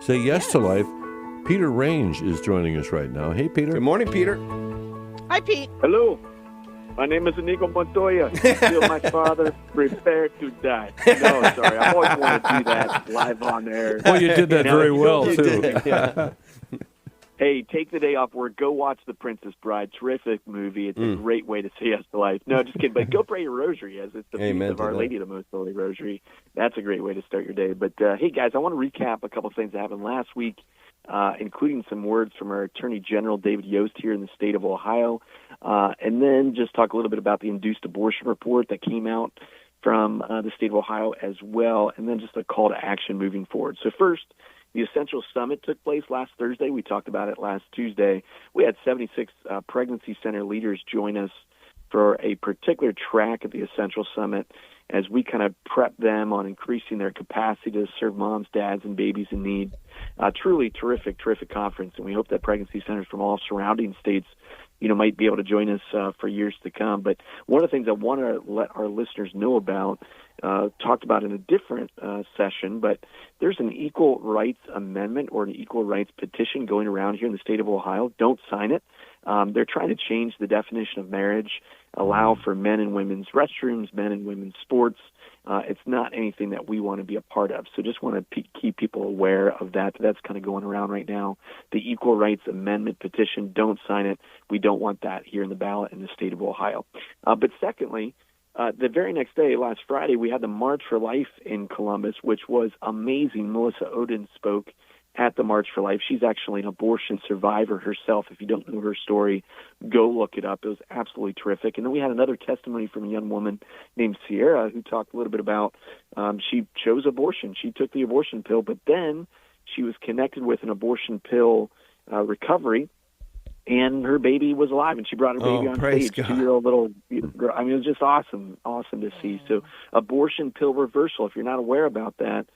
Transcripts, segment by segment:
Say Yes to Life. Peter Range is joining us right now. Hey, Peter. Good morning, Peter. Hi, Pete. Hello. My name is Inigo Montoya. Still my father, prepare to die. No, sorry. I always want to do that live on air. Well, you did that very well, You too. did, yeah. Hey, take the day off work. Go watch The Princess Bride. Terrific movie. It's a great way to say yes to life. No, just kidding. But go pray your rosary as it's the feast Amen of to Our that. Lady of the Most Holy Rosary. That's a great way to start your day. But, hey, guys, I want to recap a couple things that happened last week, including some words from our Attorney General, David Yost, here in the state of Ohio, and then just talk a little bit about the induced abortion report that came out from the state of Ohio as well, and then just a call to action moving forward. So first, the Essential Summit took place last Thursday. We talked about it last Tuesday. We had 76 pregnancy center leaders join us for a particular track at the Essential Summit as we kind of prep them on increasing their capacity to serve moms, dads, and babies in need. Truly terrific conference, and we hope that pregnancy centers from all surrounding states might be able to join us for years to come. But one of the things I want to let our listeners know about, talked about in a different session, but there's an equal rights amendment or an equal rights petition going around here in the state of Ohio. Don't sign it. They're trying to change the definition of marriage, allow for men and women's restrooms, men and women's sports. It's not anything that we want to be a part of. So just want to keep people aware of that. That's kind of going around right now. The Equal Rights Amendment petition, don't sign it. We don't want that here in the ballot in the state of Ohio. But secondly, the very next day, last Friday, we had the March for Life in Columbus, which was amazing. Melissa Oden spoke at the March for Life. She's actually an abortion survivor herself. If you don't know her story, go look it up. It was absolutely terrific. And then we had another testimony from a young woman named Sierra who talked a little bit about she chose abortion. She took the abortion pill, but then she was connected with an abortion pill recovery, and her baby was alive, and she brought her baby on stage, 2-year-old little girl. I mean, it was just awesome to see. So abortion pill reversal, if you're not aware about that,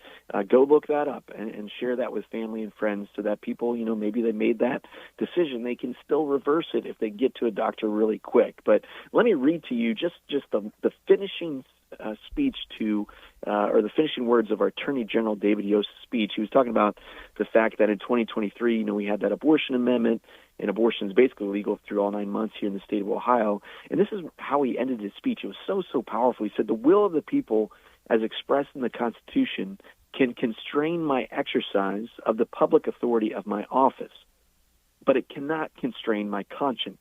go look that up and share that with family and friends so that people, maybe they made that decision. They can still reverse it if they get to a doctor really quick. But let me read to you just the finishing speech or the finishing words of our Attorney General David Yost's speech. He was talking about the fact that in 2023, we had that abortion amendment, and abortion is basically legal through all 9 months here in the state of Ohio. And this is how he ended his speech. It was so powerful. He said, "The will of the people, as expressed in the Constitution, can constrain my exercise of the public authority of my office, but it cannot constrain my conscience.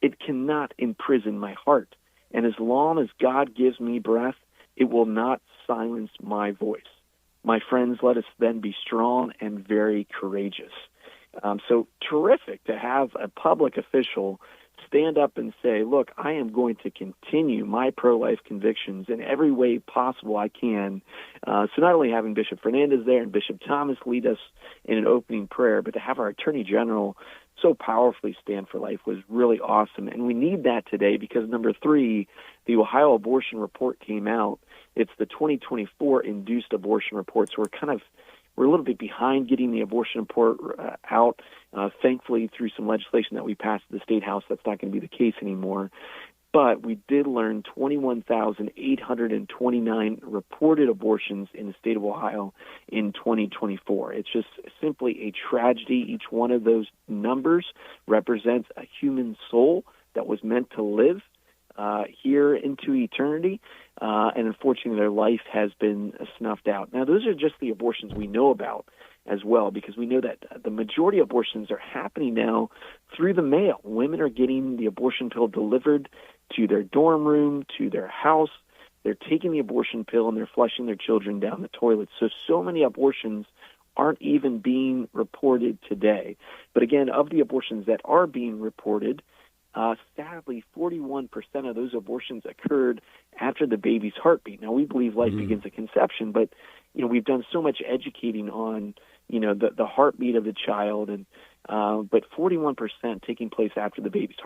It cannot imprison my heart. And as long as God gives me breath, it will not silence my voice. My friends, let us then be strong and very courageous." So terrific to have a public official stand up and say, look, I am going to continue my pro-life convictions in every way possible I can. So not only having Bishop Fernandez there and Bishop Thomas lead us in an opening prayer, but to have our Attorney General so powerfully stand for life was really awesome. And we need that today because, number 3, the Ohio Abortion Report came out. It's the 2024 Induced Abortion Report. So we're a little bit behind getting the abortion report out. Thankfully, through some legislation that we passed at the State House, that's not going to be the case anymore. But we did learn 21,829 reported abortions in the state of Ohio in 2024. It's just simply a tragedy. Each one of those numbers represents a human soul that was meant to live here into eternity, and unfortunately their life has been snuffed out. Now, those are just the abortions we know about as well, because we know that the majority of abortions are happening now through the mail. Women are getting the abortion pill delivered to their dorm room, to their house. They're taking the abortion pill and they're flushing their children down the toilet. So many abortions aren't even being reported today. But again, of the abortions that are being reported, sadly, 41% of those abortions occurred after the baby's heartbeat. Now, we believe life begins at conception, but we've done so much educating on the heartbeat of the child, and but 41% taking place after the baby's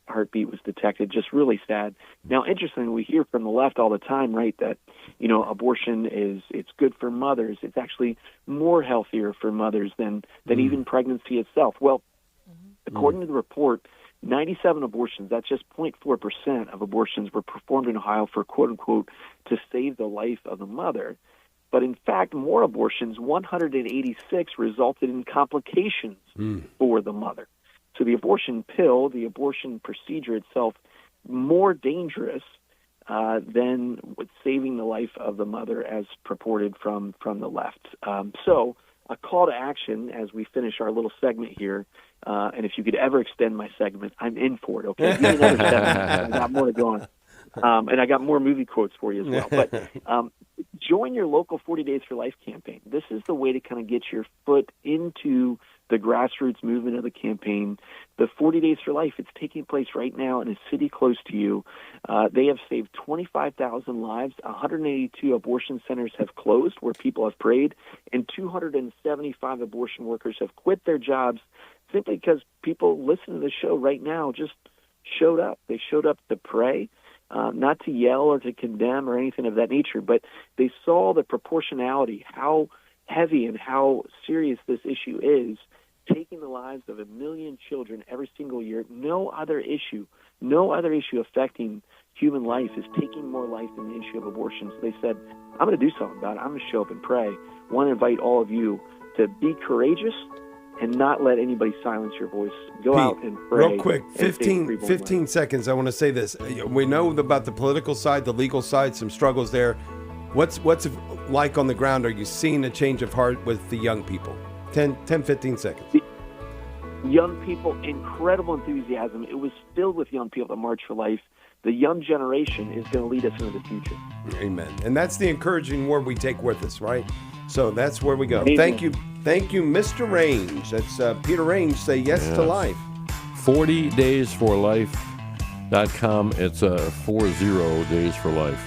heartbeat was detected. Just really sad. Now, interestingly, we hear from the left all the time, right, that abortion it's good for mothers. It's actually more healthier for mothers than even pregnancy itself. Well, according to the report, 97 abortions, that's just 0.4% of abortions, were performed in Ohio for, quote-unquote, to save the life of the mother. But in fact, more abortions, 186, resulted in complications for the mother. So the abortion pill, the abortion procedure itself, more dangerous than saving the life of the mother as purported from the left. So a call to action as we finish our little segment here, and if you could ever extend my segment, I'm in for it, okay? Give me another segment. I got more to go on. And I got more movie quotes for you as well. But join your local 40 Days for Life campaign. This is the way to kind of get your foot into the grassroots movement of the campaign. The 40 Days for Life, it's taking place right now in a city close to you. They have saved 25,000 lives. 182 abortion centers have closed where people have prayed, and 275 abortion workers have quit their jobs simply because people listening to the show right now just showed up. They showed up to pray. Not to yell or to condemn or anything of that nature, but they saw the proportionality, how heavy and how serious this issue is, taking the lives of 1 million children every single year. No other issue affecting human life is taking more life than the issue of abortion. So they said, I'm going to do something about it. I'm going to show up and pray. I want to invite all of you to be courageous and not let anybody silence your voice. Go out and pray. Real quick, 15 seconds. I want to say this. We know about the political side, the legal side, some struggles there. What's it like on the ground? Are you seeing a change of heart with the young people? 15 seconds. The young people, incredible enthusiasm. It was filled with young people at March for Life. The young generation is going to lead us into the future. Amen. And that's the encouraging word we take with us, right? So that's where we go. Amen. Thank you, Mr. Range. That's Peter Range. Say yes to life. 40daysforlife.com. It's 40 days for life.